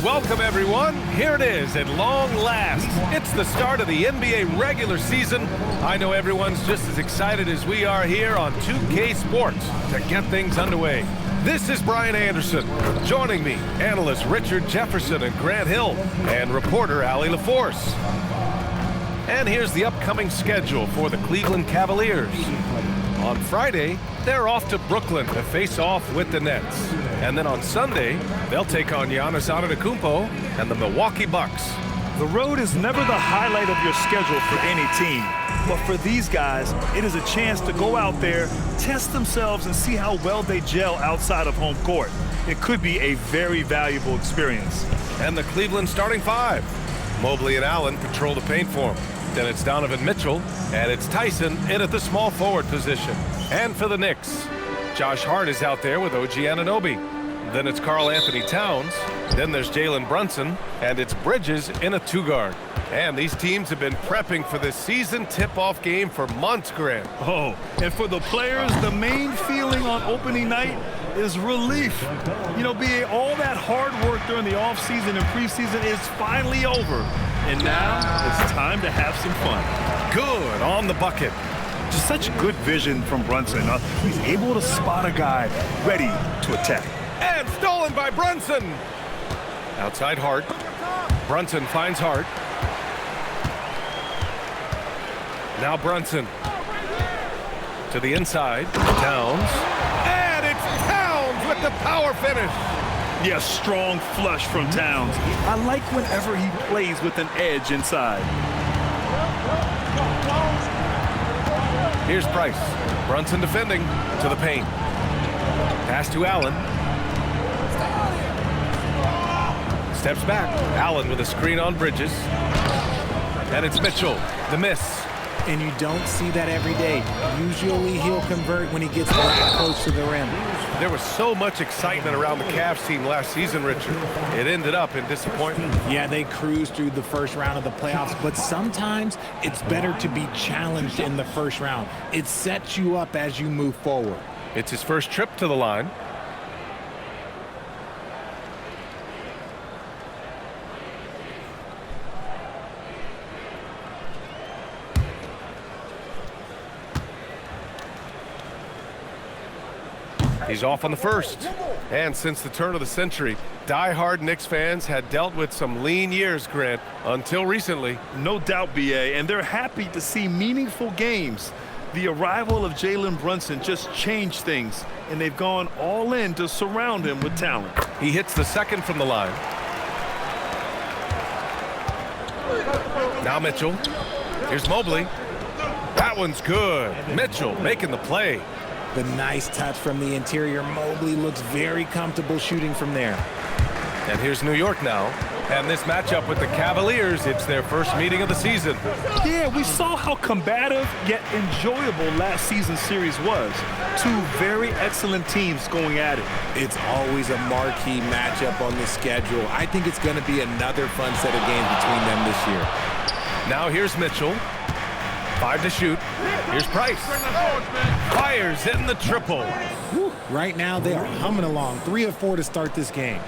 Welcome, everyone. Here it is at long last. It's the start of the NBA regular season. I know everyone's just as excited as we are here on 2K Sports to get things underway. This is Brian Anderson. Joining me, analysts Richard Jefferson and Grant Hill, and reporter Allie LaForce. And here's the upcoming schedule for the Cleveland Cavaliers. On Friday, they're off to Brooklyn to face off with the Nets. And then on Sunday, they'll take on Giannis Antetokounmpo and the Milwaukee Bucks. The road is never the highlight of your schedule for any team. But for these guys, it is a chance to go out there, test themselves, and see how well they gel outside of home court. It could be a very valuable experience. And the Cleveland starting five. Mobley and Allen patrol the paint for him. Then it's Donovan Mitchell, and it's Tyson in at the small forward position. And for the Knicks, Josh Hart is out there with OG Anunoby. Then it's Karl Anthony Towns. Then there's Jalen Brunson, and it's Bridges in a two-guard. And these teams have been prepping for this season tip-off game for months, Grant. Oh, and for the players, the main feeling on opening night is relief. You know, all that hard work during the offseason and preseason is finally over. And now it's time to have some fun. Good on the bucket. Just such good vision from Brunson. He's able to spot a guy ready to attack. And stolen by Brunson. Outside Hart. Brunson finds Hart. Now Brunson. To the inside. Towns. And it's Towns with the power finish. Yeah, strong flush from Towns. I like whenever he plays with an edge inside. Here's Price. Brunson defending to the paint. Pass to Allen. Steps back. Allen with a screen on Bridges. And it's Mitchell. The miss. And you don't see that every day. Usually he'll convert when he gets that close to the rim. There was so much excitement around the Cavs team last season, Richard. It ended up in disappointment. Yeah, they cruised through the first round of the playoffs, but sometimes it's better to be challenged in the first round. It sets you up as you move forward. It's his first trip to the line. He's off on the first. And since the turn of the century, die-hard Knicks fans had dealt with some lean years, Grant, until recently. No doubt, BA, and they're happy to see meaningful games. The arrival of Jalen Brunson just changed things, and they've gone all in to surround him with talent. He hits the second from the line. Now Mitchell. Here's Mobley. That one's good. Mitchell making the play. The nice touch from the interior. Mobley looks very comfortable shooting from there. And here's New York now. And this matchup with the Cavaliers, it's their first meeting of the season. Yeah, we saw how combative yet enjoyable last season's series was. Two very excellent teams going at it. It's always a marquee matchup on the schedule. I think it's going to be another fun set of games between them this year. Now here's Mitchell. 5 to shoot. Here's Price. Fires hitting the triple. Whew. Right now they are humming along. 3 of 4 to start this game.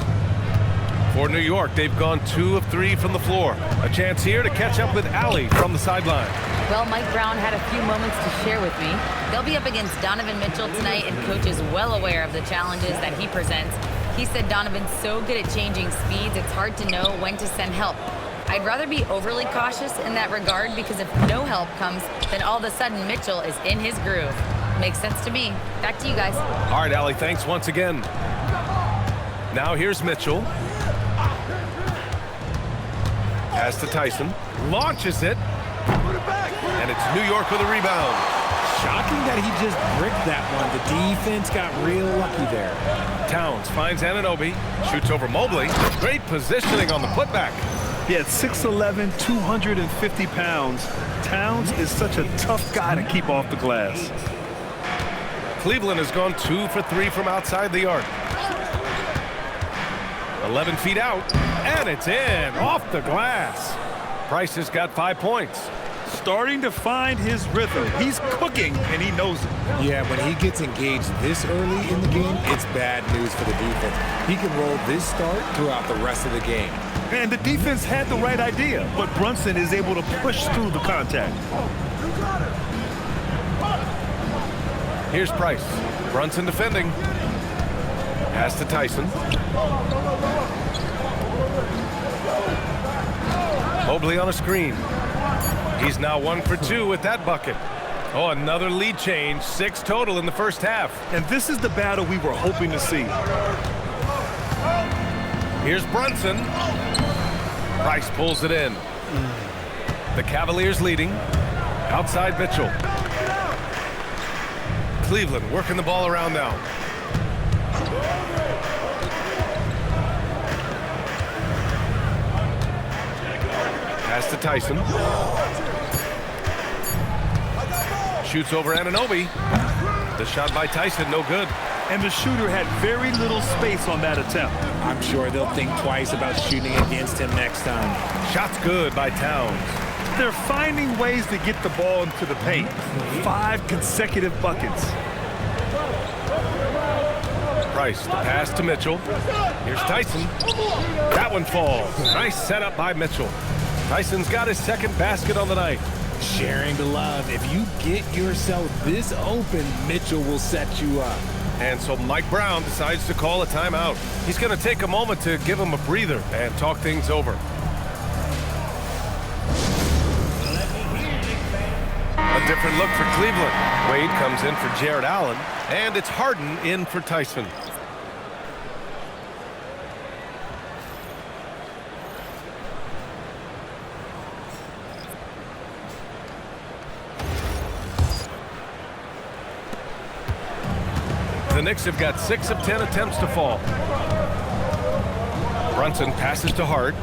For New York, they've gone 2 of 3 from the floor. A chance here to catch up with Allie from the sideline. Well, Mike Brown had a few moments to share with me. They'll be up against Donovan Mitchell tonight, and Coach is well aware of the challenges that he presents. He said Donovan's so good at changing speeds, it's hard to know when to send help. I'd rather be overly cautious in that regard because if no help comes, then all of a sudden Mitchell is in his groove. Makes sense to me. Back to you guys. All right, Allie, thanks once again. Now here's Mitchell. Pass to Tyson. Launches it. And it's New York with a rebound. Shocking that he just bricked that one. The defense got real lucky there. Towns finds Anunoby. Shoots over Mobley. Great positioning on the putback. He had 6'11", 250 pounds. Towns is such a tough guy to keep off the glass. Cleveland has gone 2 for 3 from outside the arc. 11 feet out, and it's in, off the glass. Price has got 5 points. starting to find his rhythm. He's cooking, and he knows it. Yeah, when he gets engaged this early in the game, it's bad news for the defense. He can roll this start throughout the rest of the game. And the defense had the right idea, but Brunson is able to push through the contact. Here's Price. Brunson defending. Pass to Tyson. Mobley on a screen. He's now 1 for 2 with that bucket. Oh, another lead change. 6 total in the first half. And this is the battle we were hoping to see. Here's Brunson. Price pulls it in. The Cavaliers leading. Outside Mitchell. Cleveland working the ball around now. Pass to Tyson. Shoots over Anunoby. The shot by Tyson, no good. And the shooter had very little space on that attempt. I'm sure they'll think twice about shooting against him next time. Shot's good by Towns. They're finding ways to get the ball into the paint. 5 consecutive buckets. Price, the pass to Mitchell. Here's Tyson. That one falls. Nice setup by Mitchell. Tyson's got his second basket on the night. Sharing the love. If you get yourself this open, Mitchell will set you up. And so Mike Brown decides to call a timeout. He's going to take a moment to give him a breather and talk things over. A different look for Cleveland. Wade comes in for Jared Allen, and it's Harden in for Tyson. The Knicks have got 6 of 10 attempts to fall. Brunson passes to Hart.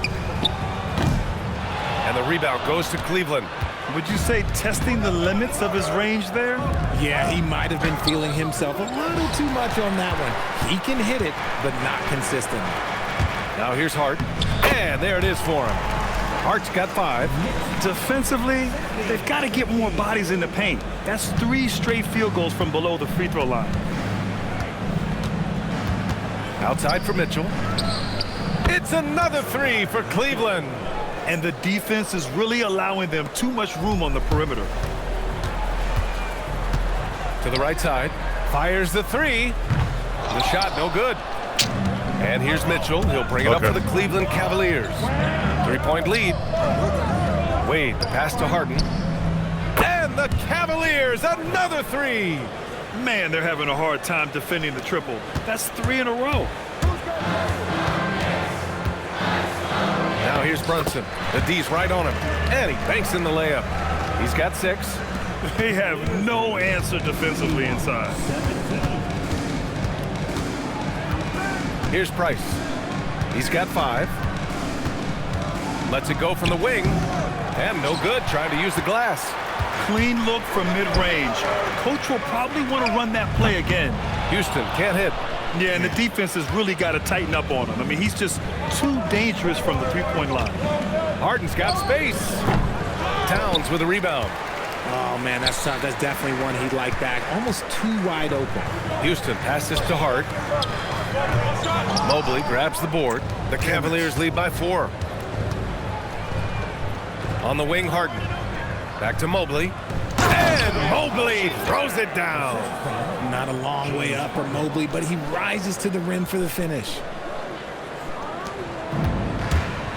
And the rebound goes to Cleveland. Would you say testing the limits of his range there? Yeah, he might have been feeling himself a little too much on that one. He can hit it, but not consistent. Now here's Hart. And there it is for him. Hart's got 5. Defensively, they've got to get more bodies in the paint. That's 3 straight field goals from below the free throw line. Outside for Mitchell. It's another 3 for Cleveland. And the defense is really allowing them too much room on the perimeter. To the right side. Fires the 3. The shot no good. And here's Mitchell. He'll bring it up for the Cleveland Cavaliers. 3-point lead. Wade, the pass to Harden. And the Cavaliers, another 3. Man, they're having a hard time defending the triple. That's 3 in a row. Now here's Brunson. The D's right on him. And he banks in the layup. He's got 6. They have no answer defensively inside. Here's Price. He's got 5. Lets it go from the wing. And no good, trying to use the glass. Clean look from mid-range. Coach will probably want to run that play again. Houston can't hit. Yeah, and the defense has really got to tighten up on him. I mean, he's just too dangerous from the three-point line. Harden's got space. Towns with a rebound. Oh, man, that's tough. That's definitely one he'd like back. Almost too wide open. Houston passes to Hart. Mobley grabs the board. The Cavaliers lead by 4. On the wing, Harden. Back to Mobley. And Mobley throws it down. Not a long way up for Mobley, but he rises to the rim for the finish.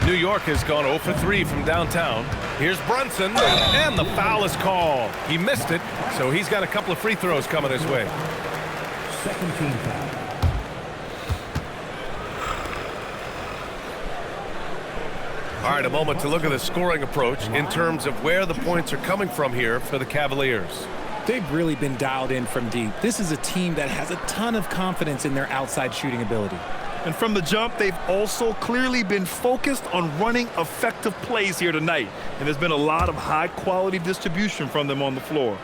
New York has gone 0 for 3 from downtown. Here's Brunson, and the foul is called. He missed it, so he's got a couple of free throws coming his way. Second team foul. All right, a moment to look at the scoring approach in terms of where the points are coming from here for the Cavaliers. They've really been dialed in from deep. This is a team that has a ton of confidence in their outside shooting ability. And from the jump, they've also clearly been focused on running effective plays here tonight. And there's been a lot of high-quality distribution from them on the floor.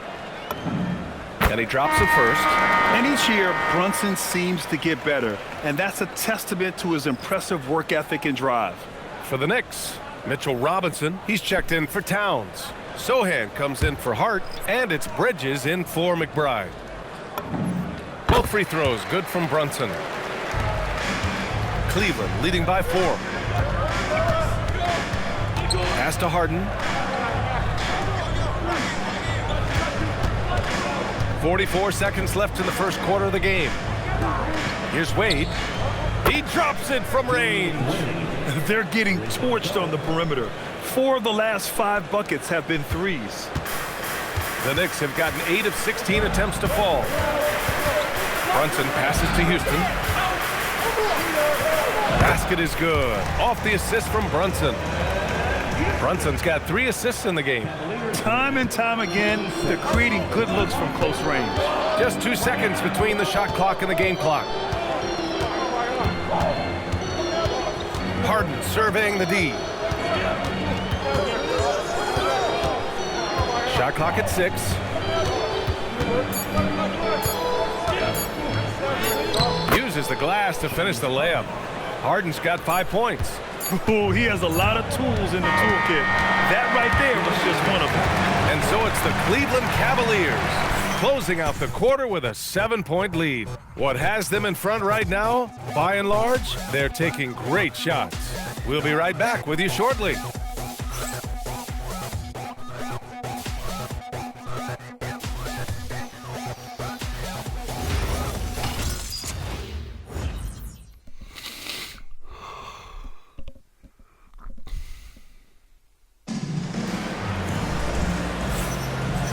And he drops it first. And each year, Brunson seems to get better. And that's a testament to his impressive work ethic and drive. For the Knicks, Mitchell Robinson, he's checked in for Towns. Sohan comes in for Hart, and it's Bridges in for McBride. Both free throws good from Brunson. Cleveland leading by 4. Pass to Harden. 44 seconds left in the first quarter of the game. Here's Wade. He drops it from range. They're getting torched on the perimeter. 4 of the last 5 buckets have been threes. The Knicks have gotten 8 of 16 attempts to fall. Brunson passes to Houston. Basket is good. Off the assist from Brunson. Brunson's got 3 assists in the game. Time and time again, they're creating good looks from close range. Just 2 seconds between the shot clock and the game clock. Harden surveying the D. Shot clock at 6. Uses the glass to finish the layup. Harden's got 5 points. Ooh, he has a lot of tools in the toolkit. That right there was just one of them. And so it's the Cleveland Cavaliers closing out the quarter with a 7-point lead. What has them in front right now? By and large, they're taking great shots. We'll be right back with you shortly.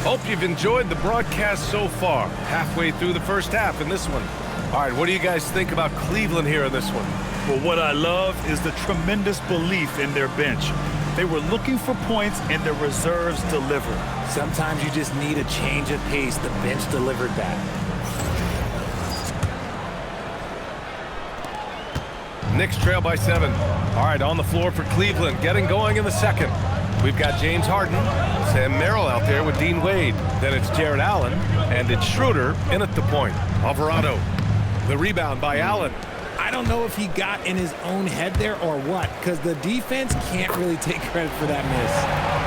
Hope you've enjoyed the broadcast so far. Halfway through the first half in this one. All right, what do you guys think about Cleveland here in this one? Well, what I love is the tremendous belief in their bench. They were looking for points, and their reserves delivered. Sometimes you just need a change of pace. The bench delivered that. Knicks trail by 7. All right, on the floor for Cleveland, getting going in the second. We've got James Harden, Sam Merrill out there with Dean Wade. Then it's Jared Allen, and it's Schroeder in at the point. Alvarado, the rebound by Allen. I don't know if he got in his own head there or what, because the defense can't really take credit for that miss.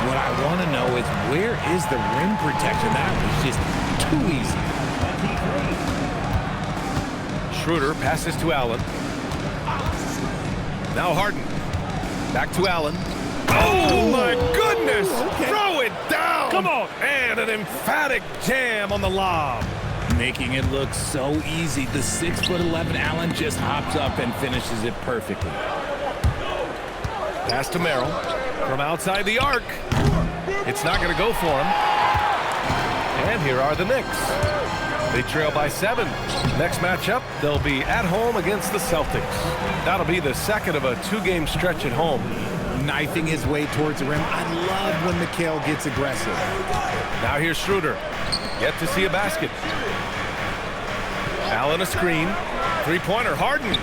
What I want to know is where is the rim protection? That was just too easy. Schroeder passes to Allen. Now Harden. Back to Allen. Oh, my goodness! Okay. Throw it down! Come on! And an emphatic jam on the lob. Making it look so easy. The 6'11" Allen just hops up and finishes it perfectly. Pass to Merrill from outside the arc. It's not going to go for him. And here are the Knicks. They trail by 7. Next matchup, they'll be at home against the Celtics. That'll be the second of a 2-game stretch at home. Knifing his way towards the rim. I love when Mikal gets aggressive. Now here's Schroeder. Yet to see a basket. Allen a screen. 3-pointer. Harden.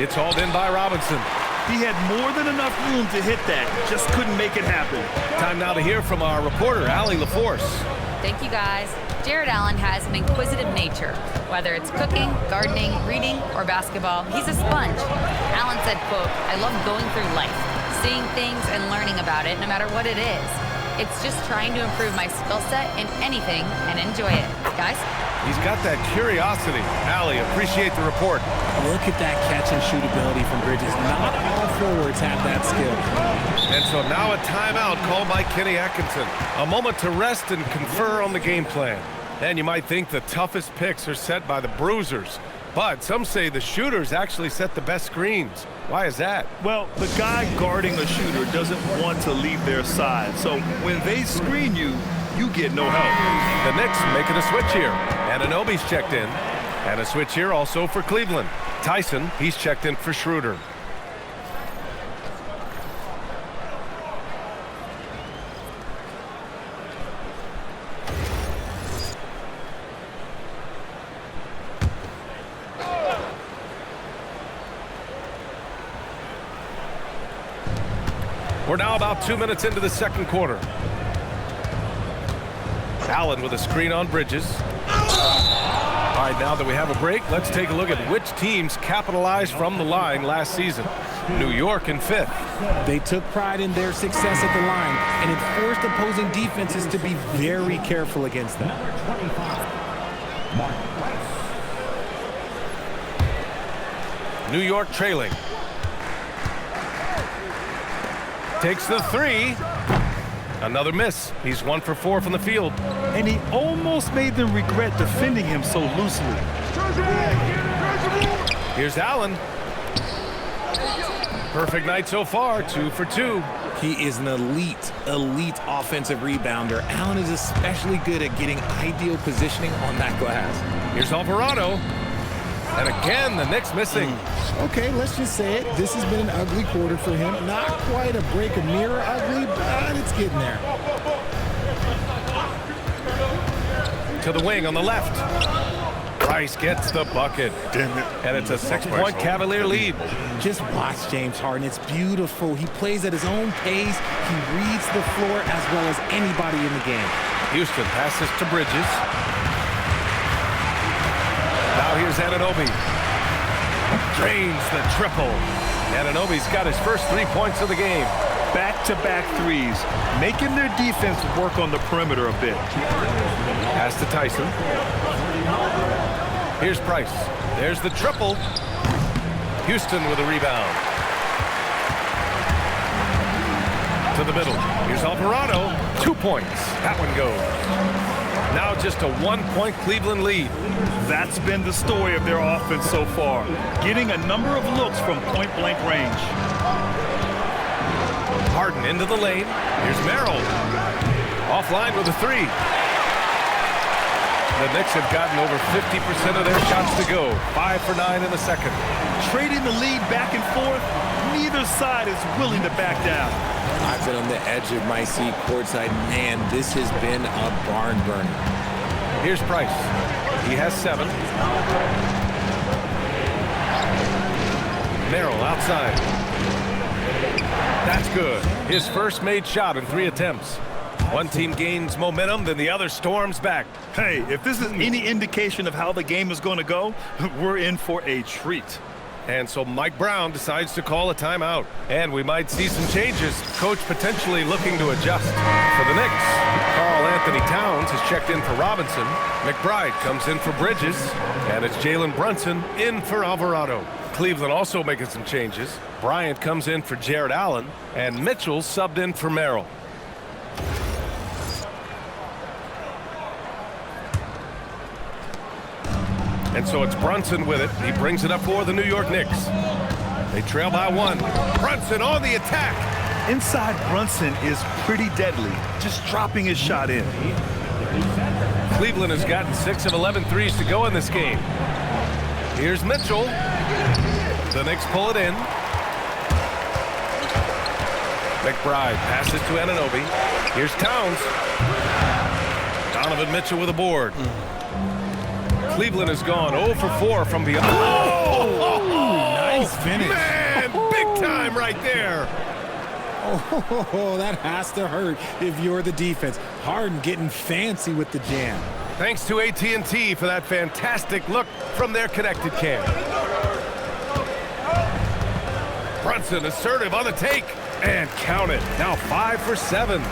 It's hauled in by Robinson. He had more than enough room to hit that. Just couldn't make it happen. Time now to hear from our reporter, Allie LaForce. Thank you, guys. Jared Allen has an inquisitive nature. Whether it's cooking, gardening, reading, or basketball, he's a sponge. Allen said, quote, "I love going through life, seeing things and learning about it no matter what it is. It's just trying to improve my skill set in anything and enjoy it." Guys? He's got that curiosity. Allie, appreciate the report. Look at that catch and shoot ability from Bridges. Not all forwards have that skill. And so now a timeout called by Kenny Atkinson. A moment to rest and confer on the game plan. And you might think the toughest picks are set by the bruisers. But some say the shooters actually set the best screens. Why is that? Well, the guy guarding a shooter doesn't want to leave their side. So when they screen you, you get no help. The Knicks making a switch here. Anunoby's checked in. And a switch here also for Cleveland. Tyson, he's checked in for Schroeder. We're now about 2 minutes into the second quarter. Allen with a screen on Bridges. All right, now that we have a break, let's take a look at which teams capitalized from the line last season. New York in 5th. They took pride in their success at the line, and it forced opposing defenses to be very careful against them. New York trailing. Takes the 3. Another miss. He's 1 for 4 from the field. And he almost made them regret defending him so loosely. Here's Allen. Perfect night so far, 2 for 2. He is an elite offensive rebounder. Allen is especially good at getting ideal positioning on that glass. Here's Alvarado. And again, the Knicks missing. Okay, let's just say it. This has been an ugly quarter for him. Not quite a break a mirror ugly, but it's getting there. To the wing on the left. Price gets the bucket. Damn it. And it's a 6-point Cavalier lead. Just watch James Harden. It's beautiful. He plays at his own pace. He reads the floor as well as anybody in the game. Houston passes to Bridges. Now here's Anunoby. Drains the triple. Anunoby's got his first 3 points of the game. Back-to-back threes, making their defense work on the perimeter a bit. Pass to Tyson. Here's Price. There's the triple. Houston with a rebound. To the middle. Here's Alvarado. 2 points. That one goes. Now just a 1-point Cleveland lead. That's been the story of their offense so far, getting a number of looks from point-blank range. Harden into the lane. Here's Merrill. Offline with a 3. The Knicks have gotten over 50% of their shots to go. 5 for 9 in the second. Trading the lead back and forth, neither side is willing to back down. I've been on the edge of my seat courtside. Man, this has been a barn burner. Here's Price. He has 7. Merrill outside. That's good. His first made shot in 3 attempts. One team gains momentum, then the other storms back. Hey, if this is any indication of how the game is going to go, we're in for a treat. And so Mike Brown decides to call a timeout. And we might see some changes. Coach potentially looking to adjust. For the Knicks, Karl Anthony Towns has checked in for Robinson. McBride comes in for Bridges. And it's Jalen Brunson in for Alvarado. Cleveland also making some changes. Bryant comes in for Jared Allen. And Mitchell subbed in for Merrill. And so it's Brunson with it. He brings it up for the New York Knicks. They trail by 1. Brunson on the attack. Inside Brunson is pretty deadly, just dropping his shot in. Cleveland has gotten 6 of 11 threes to go in this game. Here's Mitchell. The Knicks pull it in. McBride passes to Anunoby. Here's Towns. Donovan Mitchell with a board. Cleveland has gone 0 for 4 from beyond. Oh, nice finish. Man, big time right there. Oh, that has to hurt if you're the defense. Harden getting fancy with the jam. Thanks to AT&T for that fantastic look from their connected cam. Brunson assertive on the take. And count it. Now 5 for 7.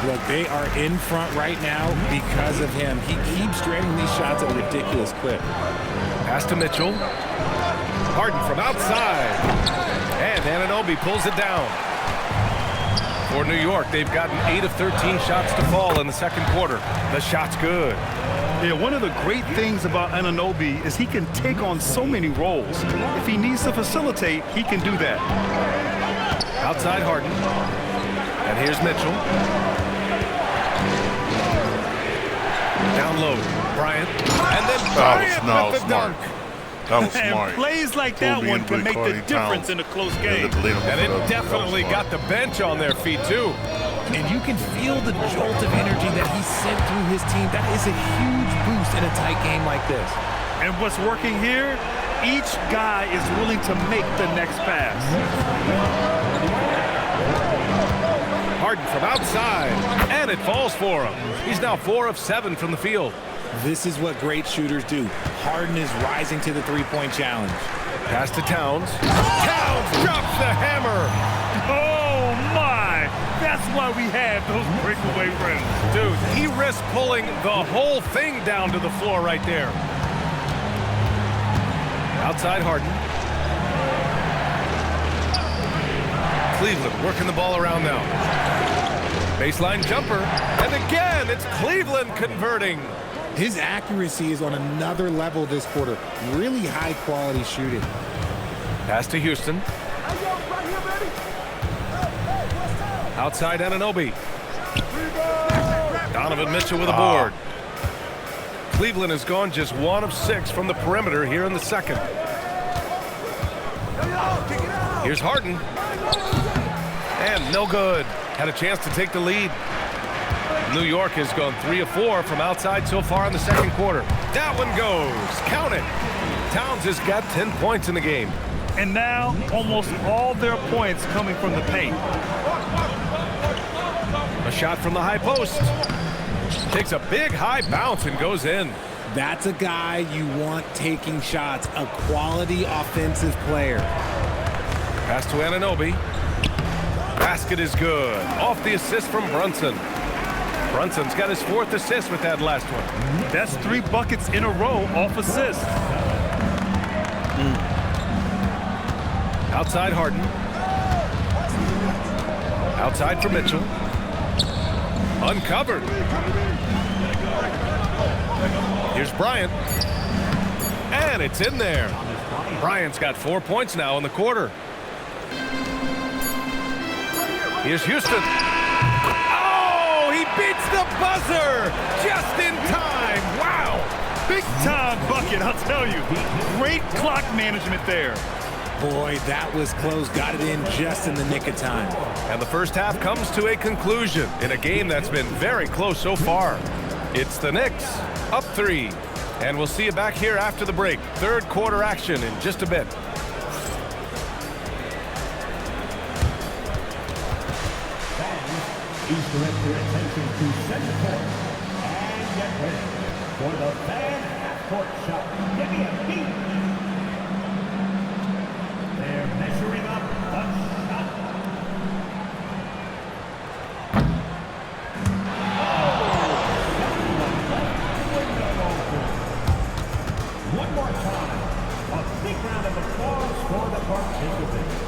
Look, they are in front right now because of him. He keeps draining these shots at a ridiculous clip. Pass to Mitchell. Harden from outside. And Anunoby pulls it down. For New York, they've gotten 8 of 13 shots to fall in the second quarter. The shot's good. Yeah, one of the great things about Anunoby is he can take on so many roles. If he needs to facilitate, he can do that. Outside Harden. And here's Mitchell. Down low. Bryant. And then Bryant with the dunk. That was smart. And plays like that one can make the difference in a close game. And it definitely got the bench on their feet, too. And you can feel the jolt of energy that he sent through his team. That is a huge boost in a tight game like this. And what's working here, each guy is willing to make the next pass. Harden from outside, and it falls for him. He's now 4 of 7 from the field. This is what great shooters do. Harden is rising to the three-point challenge. Pass to Towns. Towns drops the hammer. Oh, my. That's why we have those breakaway rims. Dude, he risked pulling the whole thing down to the floor right there. Outside Harden. Cleveland working the ball around now. Baseline jumper. And again, it's Cleveland converting. His accuracy is on another level this quarter. Really high quality shooting. Pass to Houston. Outside Anunoby. Donovan Mitchell with a board. Cleveland has gone just 1 of 6 from the perimeter here in the second. Here's Harden. And no good. Had a chance to take the lead. New York has gone 3 of 4 from outside so far in the second quarter. That one goes. Count it. Towns has got 10 points in the game. And now, almost all their points coming from the paint. A shot from the high post. Takes a big high bounce and goes in. That's a guy you want taking shots, a quality offensive player. Pass to Anunoby. Basket is good. Off the assist from Brunson. Brunson's got his 4th assist with that last one. That's 3 buckets in a row off assist. Outside Harden. Outside for Mitchell. Uncovered. Here's Bryant. And it's in there. Bryant's got 4 points now in the quarter. Here's Houston. Oh, he beats the buzzer just in time. Wow. Big time bucket, I'll tell you. Great clock management there. Boy, that was close. Got it in just in the nick of time. And the first half comes to a conclusion in a game that's been very close so far. It's the Knicks up 3. And we'll see you back here after the break. Third quarter action in just a bit. Please direct your attention to center court and get ready for the fan half-court shot. Give me a beat. They're measuring up the shot. One more time. A big round of applause for the participants.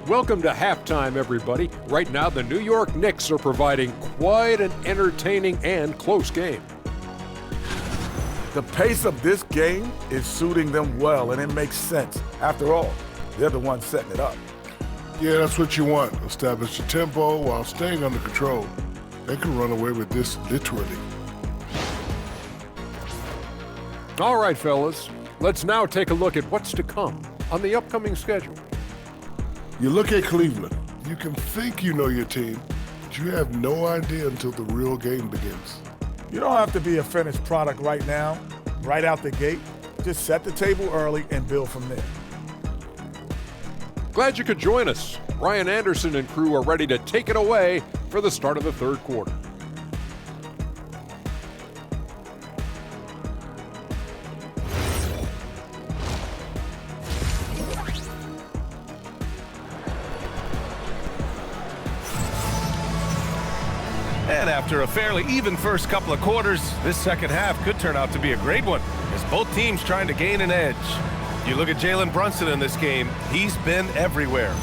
Welcome to halftime, everybody. Right now, the New York Knicks are providing quite an entertaining and close game. The pace of this game is suiting them well, and it makes sense. After all, they're the ones setting it up. Yeah, that's what you want. Establish the tempo while staying under control. They can run away with this literally. All right, fellas, let's now take a look at what's to come on the upcoming schedule. You look at Cleveland. You can think you know your team, but you have no idea until the real game begins. You don't have to be a finished product right now, right out the gate. Just set the table early and build from there. Glad you could join us. Ryan Anderson and crew are ready to take it away for the start of the third quarter. And after a fairly even first couple of quarters, this second half could turn out to be a great one as both teams trying to gain an edge. You look at Jalen Brunson in this game, he's been everywhere.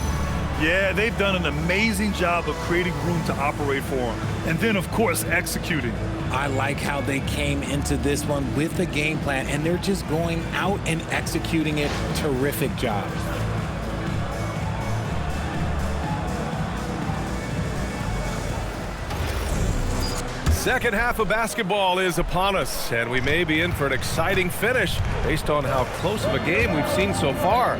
Yeah, they've done an amazing job of creating room to operate for him. And then, of course, executing. I like how they came into this one with a game plan, and they're just going out and executing it. Terrific job. Second half of basketball is upon us, and we may be in for an exciting finish based on how close of a game we've seen so far.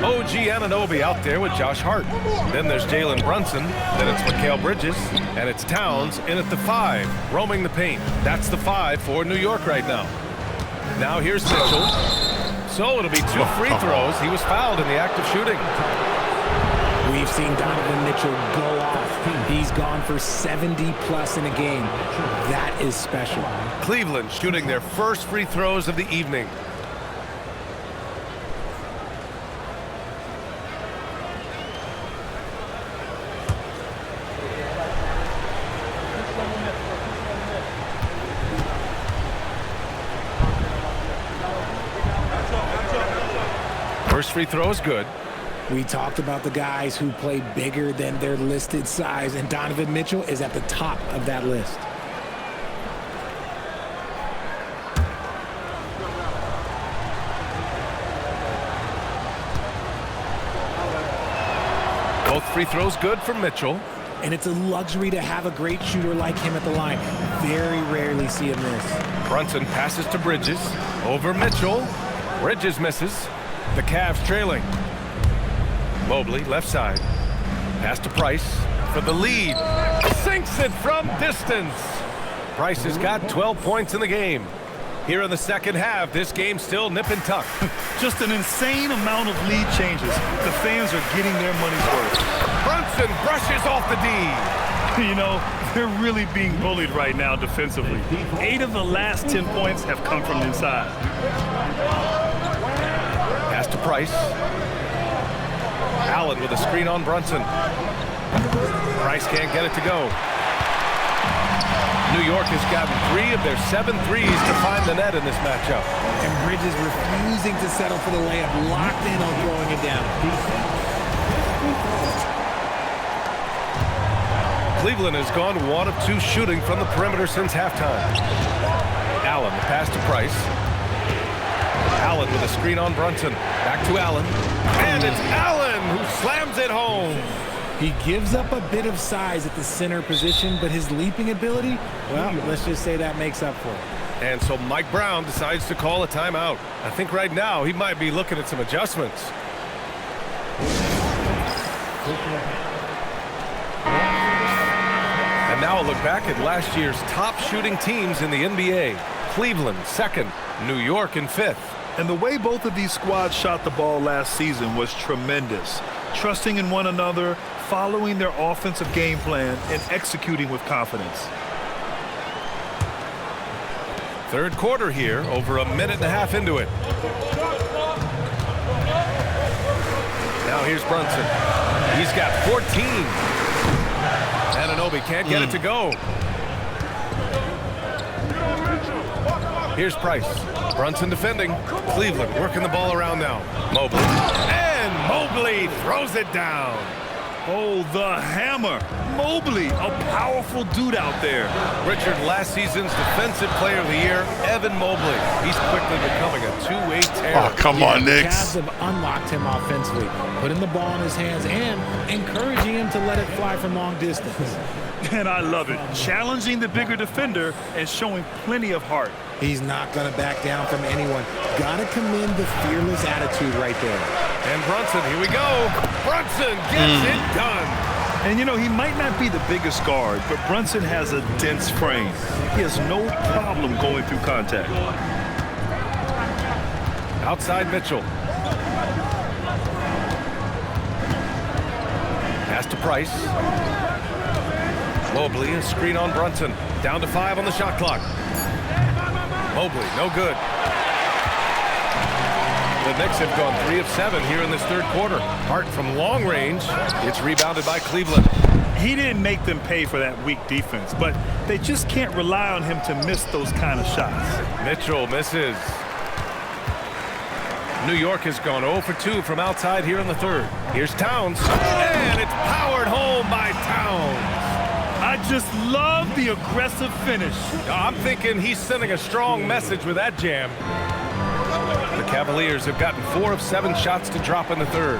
OG Anunoby out there with Josh Hart. Then there's Jalen Brunson. Then it's Mikal Bridges. And it's Towns in at the 5, roaming the paint. That's the 5 for New York right now. Now here's Mitchell. So it'll be 2 free throws. He was fouled in the act of shooting. We We've seen Donovan Mitchell go off. He's gone for 70+ in a game. That is special. Cleveland shooting their first free throws of the evening. First free throw is good. We talked about the guys who play bigger than their listed size, and Donovan Mitchell is at the top of that list. Both free throws good for Mitchell. And it's a luxury to have a great shooter like him at the line. Very rarely see him miss. Brunson passes to Bridges. Over Mitchell. Bridges misses. The Cavs trailing. Mobley, left side. Pass to Price for the lead. Sinks it from distance. Price has got 12 points in the game. Here in the second half, this game's still nip and tuck. Just an insane amount of lead changes. The fans are getting their money's worth. Brunson brushes off the D. You know, they're really being bullied right now defensively. 8 of the last 10 points have come from inside. Pass to Price. Allen with a screen on Brunson. Price can't get it to go. New York has gotten 3 of their 7 threes to find the net in this matchup. And Bridges refusing to settle for the layup, locked in on throwing it down. Cleveland has gone 1 of 2 shooting from the perimeter since halftime. Allen, the pass to Price. Allen with a screen on Brunson. Back to Allen. And it's Allen who slams it home. He gives up a bit of size at the center position, but his leaping ability, well, let's just say that makes up for it. And so Mike Brown decides to call a timeout. I think right now he might be looking at some adjustments. And now a look back at last year's top shooting teams in the NBA. Cleveland 2nd, New York in 5th. And the way both of these squads shot the ball last season was tremendous. Trusting in one another, following their offensive game plan, and executing with confidence. Third quarter here, over a minute and a half into it. Now here's Brunson. He's got 14. Anunoby can't get it to go. Here's Price. Brunson defending. Cleveland working the ball around now. Mobley. And Mobley throws it down. Oh, the hammer. Mobley, a powerful dude out there. Richard, last season's Defensive Player of the Year, Evan Mobley. He's quickly becoming a two-way terror. Oh, come on, The Knicks. Cavs have unlocked him offensively, putting the ball in his hands and encouraging him to let it fly from long distance. And I love it. Challenging the bigger defender and showing plenty of heart. He's not going to back down from anyone. Got to commend the fearless attitude right there. And Brunson, here we go. Brunson gets it done. And you know, he might not be the biggest guard, but Brunson has a dense frame. He has no problem going through contact. Outside Mitchell. Pass to Price. Mobley, a screen on Brunson. Down to 5 on the shot clock. Mobley, no good. The Knicks have gone 3 of 7 here in this third quarter. Hart from long range. It's rebounded by Cleveland. He didn't make them pay for that weak defense, but they just can't rely on him to miss those kind of shots. Mitchell misses. New York has gone 0 for 2 from outside here in the third. Here's Towns. And it's powered home by Towns. I just love the aggressive finish. I'm thinking he's sending a strong message with that jam. The Cavaliers have gotten 4 of 7 shots to drop in the third.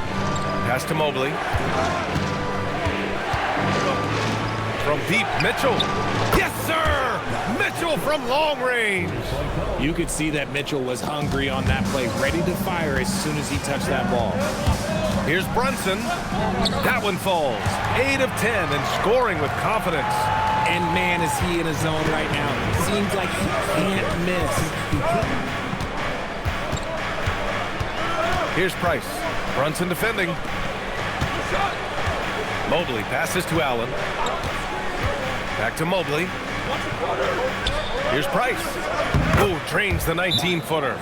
Pass to Mobley. From deep, Mitchell. Yes, sir! Mitchell from long range. You could see that Mitchell was hungry on that play, ready to fire as soon as he touched that ball. Here's Brunson. That one falls. 8 of 10 and scoring with confidence. And man, is he in a zone right now. Seems like he can't miss. Here's Price. Brunson defending. Mobley passes to Allen. Back to Mobley. Here's Price. Ooh, drains the 19-footer.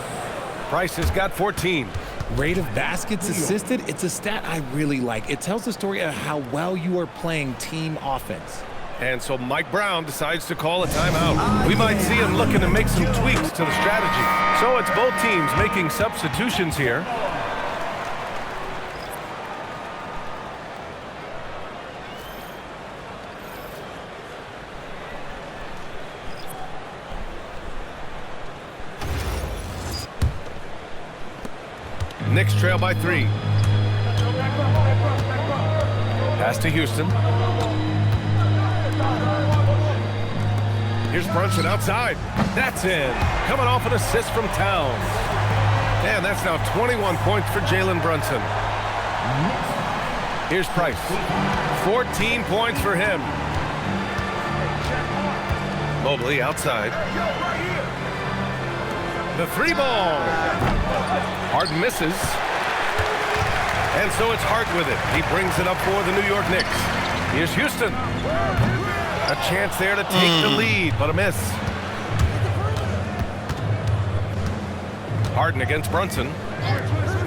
Price has got 14. Rate of baskets assisted, it's a stat I really like. It tells the story of how well you are playing team offense. And so Mike Brown decides to call a timeout. We might see him looking to make some tweaks to the strategy. So it's both teams making substitutions here. Knicks trail by 3. Pass to Houston. Here's Brunson outside. That's in. Coming off an assist from Towns. And that's now 21 points for Jalen Brunson. Here's Price. 14 points for him. Mobley outside. The 3-ball. Harden misses. And so it's Hart with it. He brings it up for the New York Knicks. Here's Houston. A chance there to take the lead, but a miss. Harden against Brunson.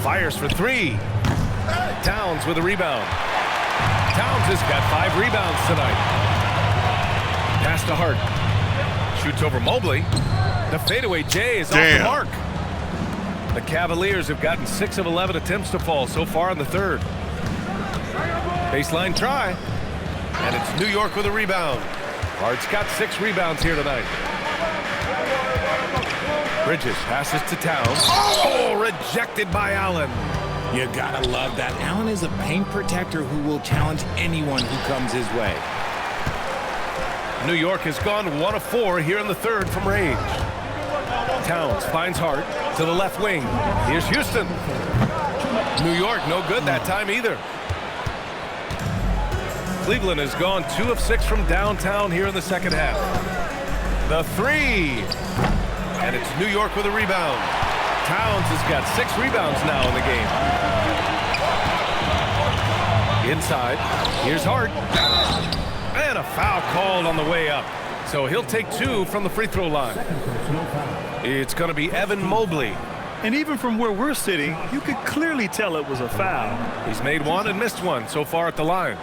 Fires for 3. Towns with a rebound. Towns has got 5 rebounds tonight. Pass to Hart. Shoots over Mobley. The fadeaway J is off the mark. The Cavaliers have gotten 6 of 11 attempts to fall so far in the third. Baseline try. And it's New York with a rebound. Hart's got 6 rebounds here tonight. Bridges passes to Towns. Oh, rejected by Allen. You gotta love that. Allen is a paint protector who will challenge anyone who comes his way. New York has gone 1 of 4 here in the third from range. Towns finds Hart to the left wing. Here's Houston. New York no good that time either. Cleveland has gone 2 of 6 from downtown here in the second half. The 3. And it's New York with a rebound. Towns has got 6 rebounds now in the game. Inside. Here's Hart. And a foul called on the way up. So he'll take 2 from the free throw line. It's going to be Evan Mobley. And even from where we're sitting, you could clearly tell it was a foul. He's made 1 and missed 1 so far at the line.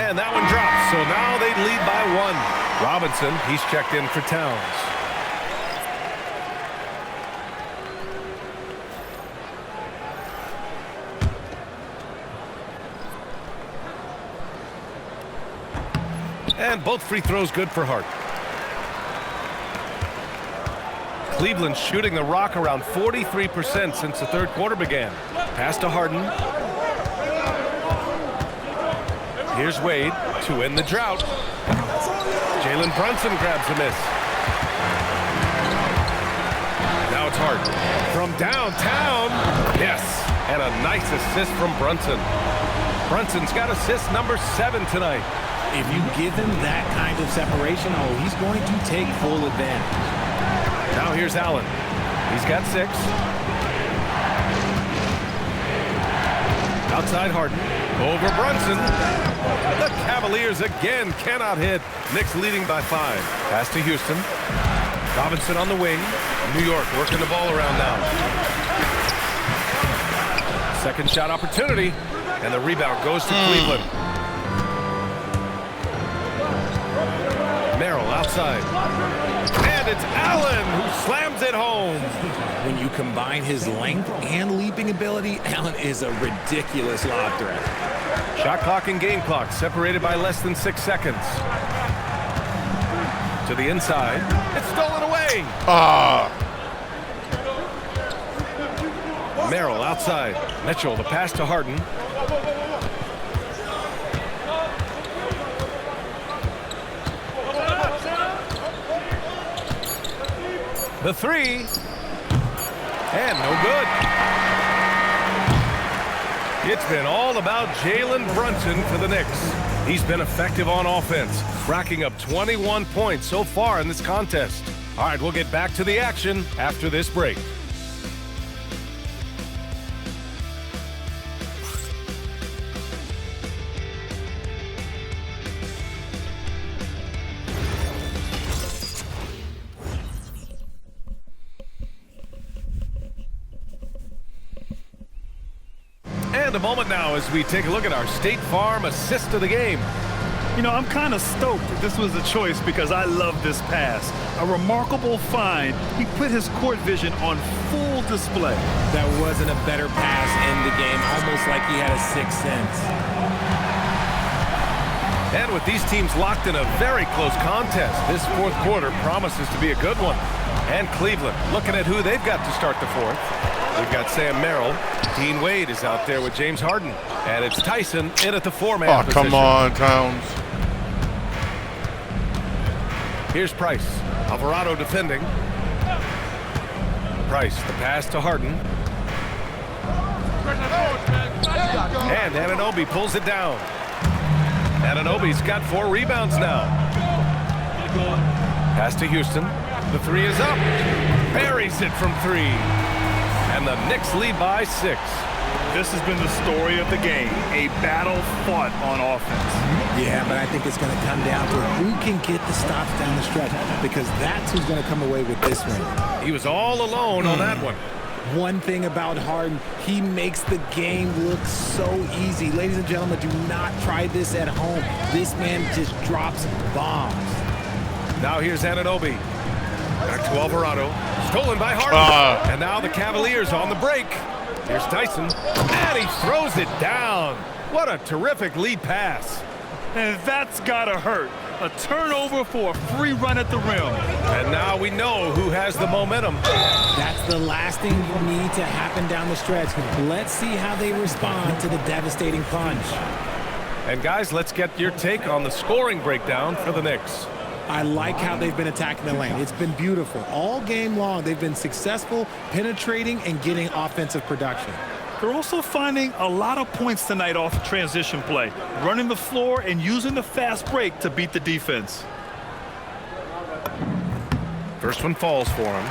And that one drops, so now they lead by 1. Robinson, he's checked in for Towns. And both free throws good for Hart. Cleveland shooting the rock around 43% since the third quarter began. Pass to Harden. Here's Wade to end the drought. Jalen Brunson grabs a miss. Now it's Hart. From downtown. Yes. And a nice assist from Brunson. Brunson's got assist number 7 tonight. If you give him that kind of separation, oh, he's going to take full advantage. Now here's Allen. He's got 6. Outside Harden. Over Brunson. The Cavaliers again cannot hit. Knicks leading by 5. Pass to Houston. Robinson on the wing. New York working the ball around now. Second shot opportunity. And the rebound goes to Cleveland. Merrill outside. And it's Allen who slams it home. When you combine his length and leaping ability, Allen is a ridiculous lob threat. Shot clock and game clock separated by less than 6 seconds. To the inside. It's stolen away. Merrill outside. Mitchell, the pass to Harden. The 3. And no good. It's been all about Jalen Brunson for the Knicks. He's been effective on offense, racking up 21 points so far in this contest. All right, we'll get back to the action after this break. And a moment now as we take a look at our State Farm assist of the game. You know, I'm kind of stoked that this was a choice because I love this pass. A remarkable find. He put his court vision on full display. That wasn't a better pass in the game, almost like he had a sixth sense. And with these teams locked in a very close contest, this fourth quarter promises to be a good one. And Cleveland looking at who they've got to start the fourth. We've got Sam Merrill. Dean Wade is out there with James Harden. And it's Tyson in at the four-man position. Come on, Towns. Here's Price. Alvarado defending. Price, the pass to Harden. And Anunoby pulls it down. Anunoby's got 4 rebounds now. Pass to Houston. The three is up. Buries it from 3. And the Knicks lead by 6. This has been the story of the game, a battle fought on offense. Yeah, but I think it's going to come down to who can get the stops down the stretch, because that's who's going to come away with this one. He was all alone on that one. One thing about Harden, he makes the game look so easy. Ladies and gentlemen, do not try this at home. This man just drops bombs. Now here's Anunoby. Back to Alvarado. Stolen by Harden. And now the Cavaliers on the break. Here's Tyson. And he throws it down. What a terrific lead pass. And that's got to hurt. A turnover for a free run at the rim. And now we know who has the momentum. That's the last thing you need to happen down the stretch. Let's see how they respond to the devastating punch. And guys, let's get your take on the scoring breakdown for the Knicks. I like how they've been attacking the lane. It's been beautiful. All game long, they've been successful penetrating and getting offensive production. They're also finding a lot of points tonight off transition play, running the floor and using the fast break to beat the defense. First one falls for him.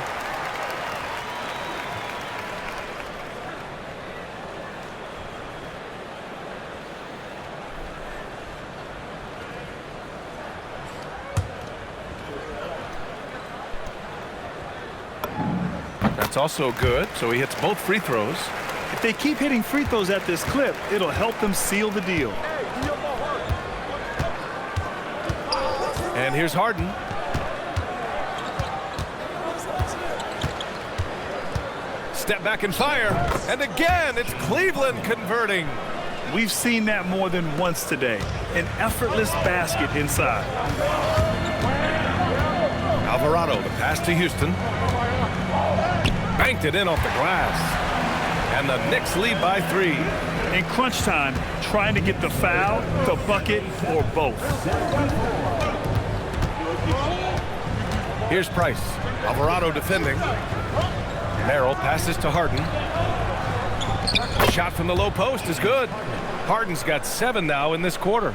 That's also good, so he hits both free throws. If they keep hitting free throws at this clip, it'll help them seal the deal. And here's Harden. Step back and fire. And again, it's Cleveland converting. We've seen that more than once today. An effortless basket inside. Alvarado, the pass to Houston. Banked it in off the glass. And the Knicks lead by 3. In crunch time, trying to get the foul, the bucket, or both. Here's Price. Alvarado defending. Merrill passes to Harden. Shot from the low post is good. Harden's got 7 now in this quarter.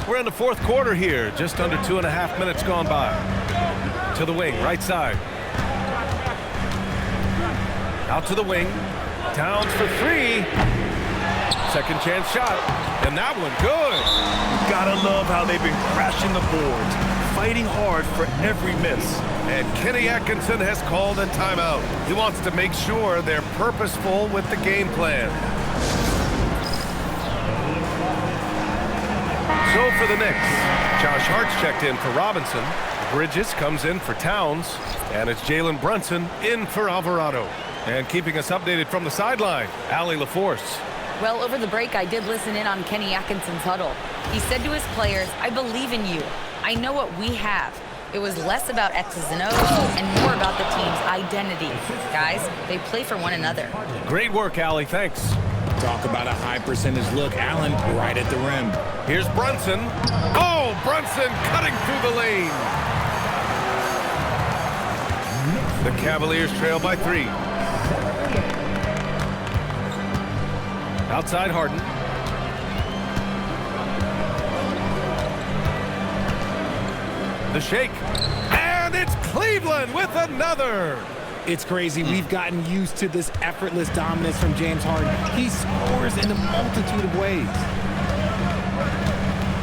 We're in the fourth quarter here. Just under 2.5 minutes gone by. To the wing, right side. Out to the wing. Towns for 3. Second chance shot. And that one good. Gotta love how they've been crashing the boards, fighting hard for every miss. And Kenny Atkinson has called a timeout. He wants to make sure they're purposeful with the game plan. So for the Knicks, Josh Hart's checked in for Robinson. Bridges comes in for Towns. And it's Jalen Brunson in for Alvarado. And keeping us updated from the sideline, Allie LaForce. Well, over the break, I did listen in on Kenny Atkinson's huddle. He said to his players, "I believe in you. I know what we have." It was less about X's and O's and more about the team's identity. Guys, they play for one another. Great work, Allie. Thanks. Talk about a high percentage look. Allen right at the rim. Here's Brunson. Oh, Brunson cutting through the lane. The Cavaliers trail by 3. Outside Harden. The shake. And it's Cleveland with another. It's crazy. We've gotten used to this effortless dominance from James Harden. He scores in a multitude of ways.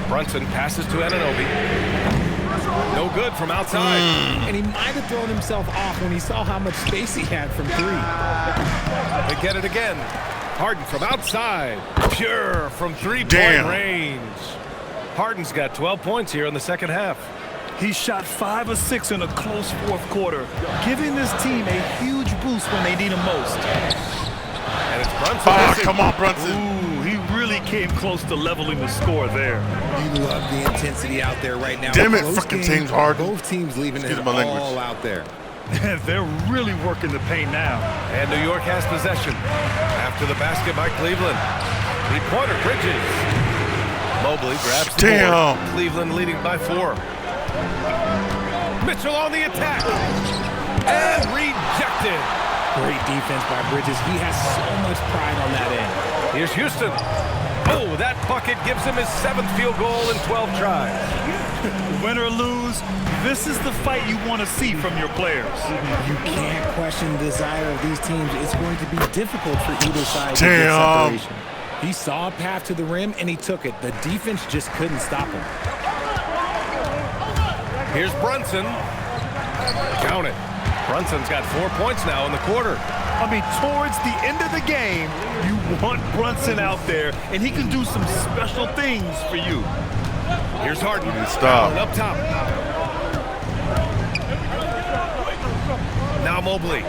Brunson passes to Anunoby. No good from outside. And he might have thrown himself off when he saw how much space he had from three. They get it again. Harden from outside. Pure from three-point range. Harden's got 12 points here in the second half. He shot 5 of 6 in a close fourth quarter, giving this team a huge boost when they need him most. And it's Brunson. Oh, come on, Brunson. Ooh, he really came close to leveling the score there. You love the intensity out there right now. Damn it, Close fucking game, James Harden. Both teams leaving it Excuse my language. all out there. They're really working the paint now. And New York has possession. After the basket by Cleveland. Three-pointer, Bridges. Mobley grabs the board. Cleveland leading by 4. Mitchell on the attack. And rejected. Great defense by Bridges. He has so much pride on that end. Here's Houston. Oh, that bucket gives him his 7th field goal in 12 tries. Win or lose, this is the fight you want to see from your players. You can't question the desire of these teams. It's going to be difficult for either side to get separation. He saw a path to the rim, and he took it. The defense just couldn't stop him. Here's Brunson. Count it. Brunson's got 4 points now in the quarter. I mean, towards the end of the game, you want Brunson out there, and he can do some special things for you. Here's Harden. Stop. Up top. Now Mobley.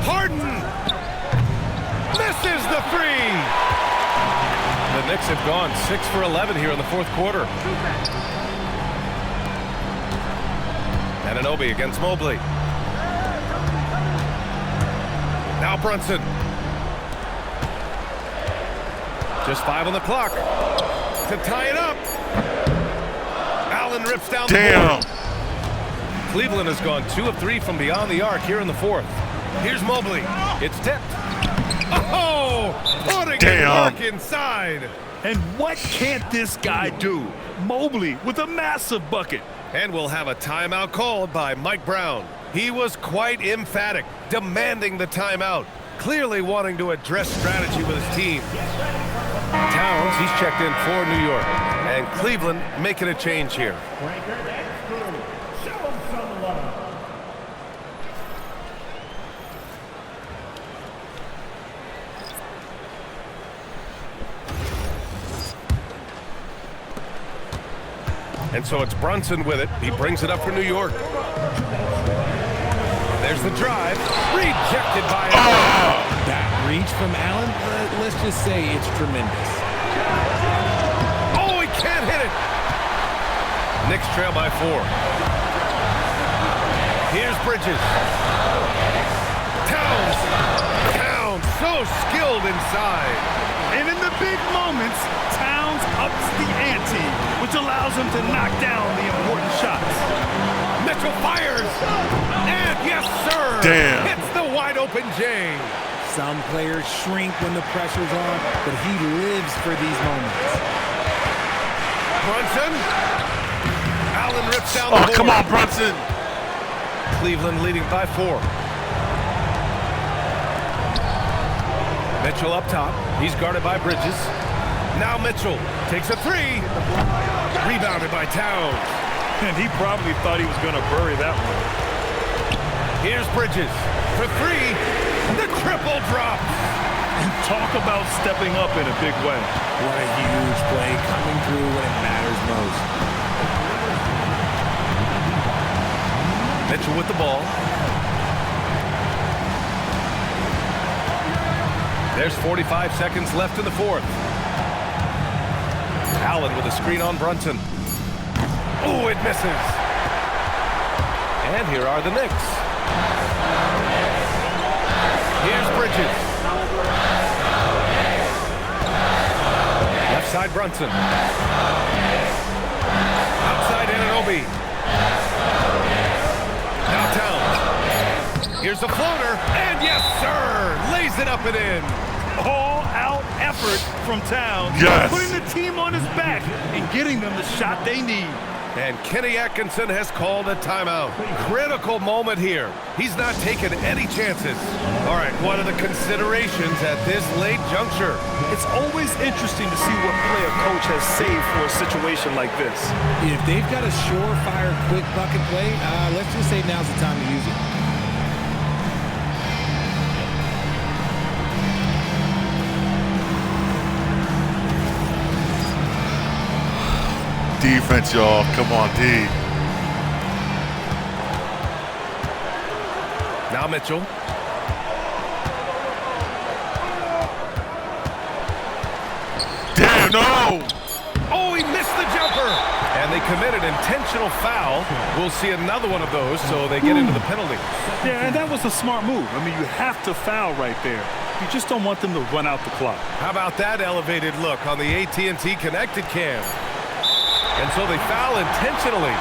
Harden misses the 3. The Knicks have gone 6 for 11 here in the fourth quarter. Anunoby against Mobley. Now Brunson. Just 5 on the clock to tie it up. Allen rips down the board. Cleveland has gone 2 of 3 from beyond the arc here in the fourth. Here's Mobley. It's tipped. Oh, putting it work inside. And what can't this guy do? Mobley with a massive bucket. And we'll have a timeout called by Mike Brown. He was quite emphatic, demanding the timeout, clearly wanting to address strategy with his team. Towns, he's checked in for New York. And Cleveland making a change here. And so it's Brunson with it. He brings it up for New York. There's the drive. Rejected by Allen. That reach from Allen, let's just say it's tremendous. Oh, he can't hit it. Knicks trail by 4. Here's Bridges. Towns so skilled inside. And in the big moments, Towns ups the ante, which allows him to knock down the important shots. Mitchell fires. And yes, sir. Hits the wide open J. Some players shrink when the pressure's on, but he lives for these moments. Brunson. Allen rips down the board. Come on, Brunson. Cleveland leading by 4. Mitchell up top. He's guarded by Bridges. Now Mitchell takes a 3. Rebounded by Towns. And he probably thought he was going to bury that one. Here's Bridges for 3. The triple drop. Talk about stepping up in a big way. What a huge play coming through when it matters most. Mitchell with the ball. There's 45 seconds left in the fourth. Allen with a screen on Brunson. Oh, it misses. And here are the Knicks. Here's Bridges. Left side Brunson. Outside Anunoby. Now Towns. Here's a floater. And yes, sir. Lays it up and in. all-out effort from Towns. Yes. Putting the team on his back and getting them the shot they need. And Kenny Atkinson has called a timeout. Critical moment here. He's not taking any chances. All right, what are the considerations at this late juncture? It's always interesting to see what play a coach has saved for a situation like this. If they've got a surefire, quick bucket play, let's just say now's the time to use it. Defense, y'all. Come on, D. Now Mitchell. Damn, no! Oh, he missed the jumper. And they committed intentional foul. We'll see another one of those, so they get into the penalty. Yeah, and that was a smart move. I mean, you have to foul right there. You just don't want them to run out the clock. How about that elevated look on the AT&T connected cam? And so they foul intentionally.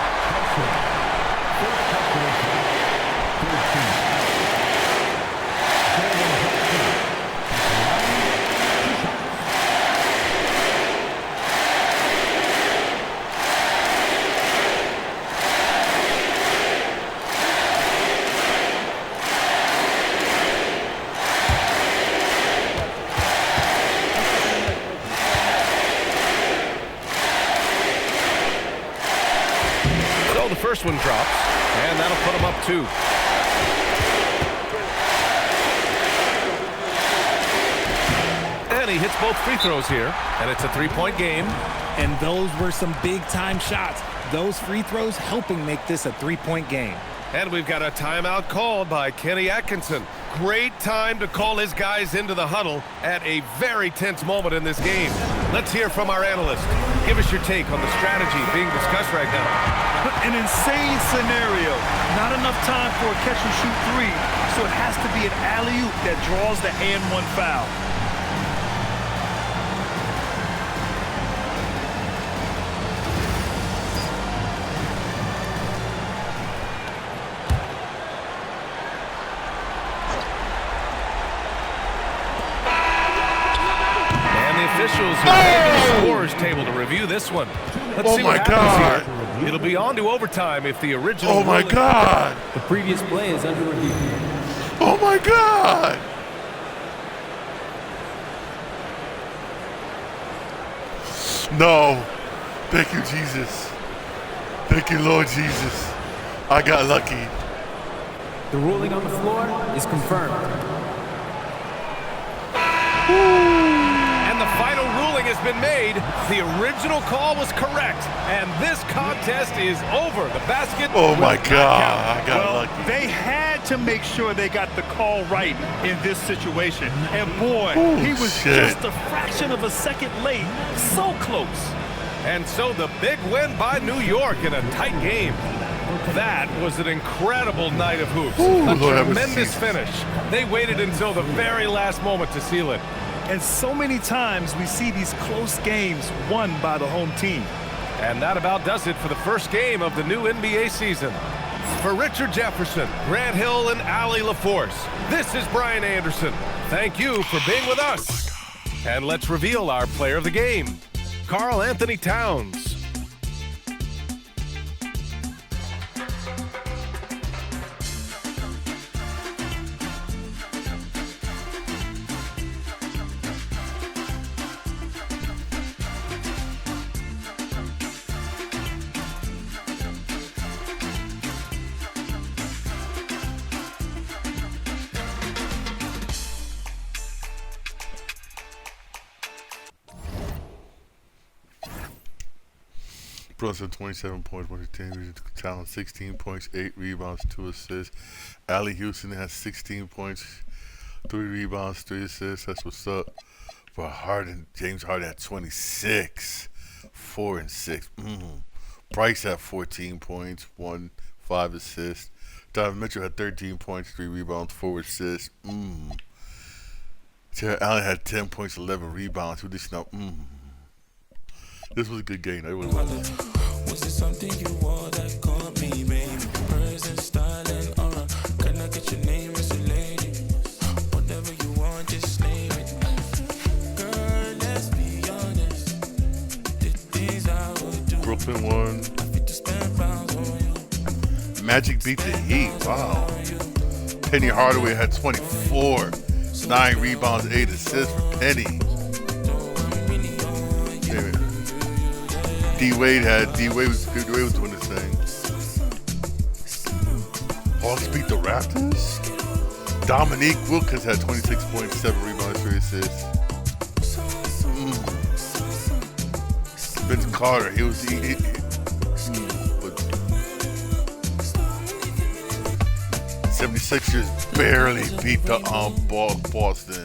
First one drops, and that'll put him up 2. And he hits both free throws here, and it's a 3-point game. And those were some big-time shots. Those free throws helping make this a 3-point game. And we've got a timeout called by Kenny Atkinson. Great time to call his guys into the huddle at a very tense moment in this game. Let's hear from our analyst. Give us your take on the strategy being discussed right now. An insane scenario. Not enough time for a catch-and-shoot 3, so it has to be an alley-oop that draws the and-one foul. Officials who came to the scorer's table to review this one. Let's see what happens here. It'll be on to overtime if the original. Oh my God! The previous play is under review. Oh my God! No. Thank you, Jesus. Thank you, Lord Jesus. I got lucky. The ruling on the floor is confirmed. The final ruling has been made. The original call was correct, and this contest is over. The basket. Oh my God! I got lucky. They had to make sure they got the call right in this situation, and boy, he was just a fraction of a second late. So close. And so the big win by New York in a tight game. That was an incredible night of hoops. A tremendous finish. They waited until the very last moment to seal it. And so many times we see these close games won by the home team. And that about does it for the first game of the new NBA season. For Richard Jefferson, Grant Hill, and Allie LaForce, this is Brian Anderson. Thank you for being with us. And let's reveal our player of the game, Karl Anthony Towns. Brunson 27 points, 10 talent, 16 points, 8 rebounds, 2 assists. Allie Houston has 16 points, 3 rebounds, 3 assists. That's what's up. For Harden, James Harden had 26, 4 and 6. Bryce had 14 points, 5 assists. Donovan Mitchell had 13 points, 3 rebounds, 4 assists. Terry Allen had 10 points, 11 rebounds. Who did snap? This was a good game. It was. Was it something you wore that caught me, baby? Present, style, and aura. Can I get your name, Mr. Lady? Whatever you want, just name it. Magic beat the Heat. Wow. Penny Hardaway had 24, 9 rebounds, 8 assists for Penny. D-Wade was doing his thing. Hawks beat the Raptors. Dominique Wilkins had 26.7 rebounds, 3 assists. Vince Carter, he 76ers barely beat the Boston.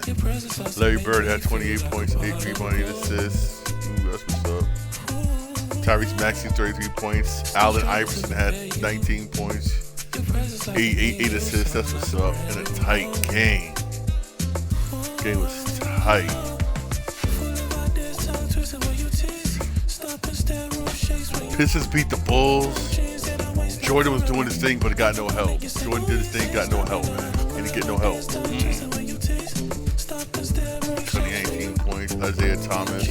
Larry Bird had 28 points, 8 rebounds, 8 assists. That's what's up. Tyrese Maxey, 33 points. Allen Iverson had 19 points, 8 assists. That's what's up. In a tight game. Game was tight. Pistons beat the Bulls. Jordan was doing his thing, but it got no help. Jordan did his thing, got no help, man. He didn't get no help. 18 points. Isaiah Thomas.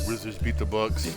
Wizards beat the Bucks.